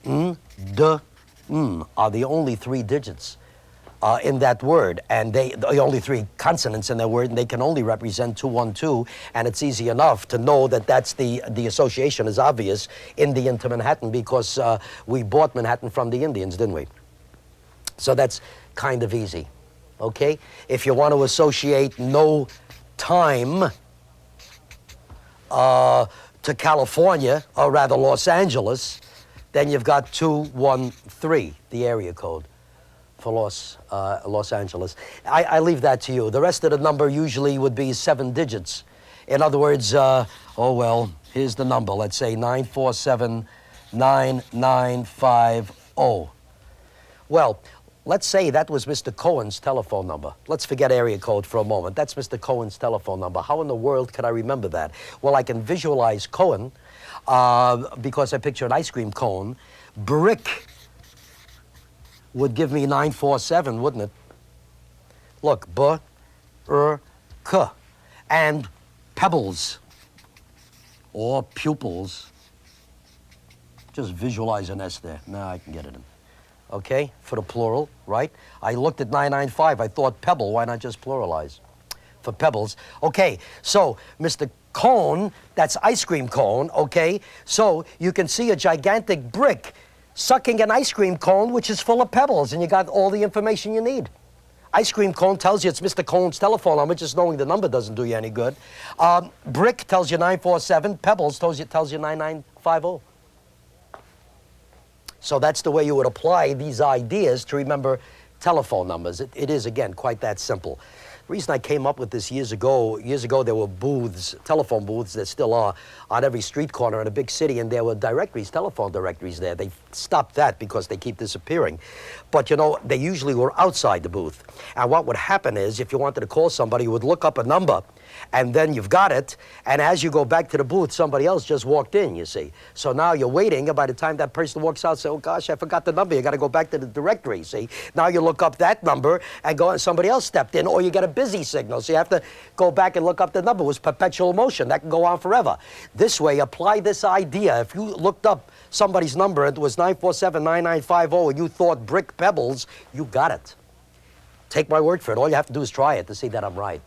D, are the only three digits in that word, and the only three consonants in that word, and they can only represent 212, and it's easy enough to know that that's the association is obvious, Indian to Manhattan, because we bought Manhattan from the Indians, didn't we? So that's kind of easy, okay? If you want to associate no time to California, or rather Los Angeles, then you've got 213, the area code for Los Angeles. I leave that to you. The rest of the number usually would be 7 digits. In other words, oh well, here's the number. Let's say 947-9950. Well, let's say that was Mr. Cohen's telephone number. Let's forget area code for a moment. That's Mr. Cohen's telephone number. How in the world could I remember that? Well, I can visualize Cohen because I picture an ice cream cone. Brick would give me 947, wouldn't it? Look, B-R-K. And pebbles, or pupils. Just visualize an S there. Now I can get it in. Okay, for the plural, right? I looked at 995, I thought pebble, why not just pluralize? For pebbles. Okay, so Mr. Cone, that's ice cream cone, okay? So you can see a gigantic brick sucking an ice cream cone which is full of pebbles, and you got all the information you need. Ice cream cone tells you it's Mr. Cone's telephone number, just knowing the number doesn't do you any good. Brick tells you 947, pebbles tells you 9950. So that's the way you would apply these ideas to remember telephone numbers. It is, again, quite that simple. The reason I came up with this years ago there were booths, telephone booths, there still are, on every street corner in a big city, and there were directories, telephone directories there. They stopped that because they keep disappearing. But, you know, they usually were outside the booth. And what would happen is, if you wanted to call somebody, you would look up a number, and then you've got it, and as you go back to the booth, somebody else just walked in, you see. So now you're waiting, and by the time that person walks out, say, oh gosh, I forgot the number, you got to go back to the directory, see. Now you look up that number, and somebody else stepped in, or you get a busy signal, so you have to go back and look up the number. It was perpetual motion. That can go on forever. This way, apply this idea. If you looked up somebody's number, it was 947-9950, and you thought brick pebbles, you got it. Take my word for it. All you have to do is try it to see that I'm right.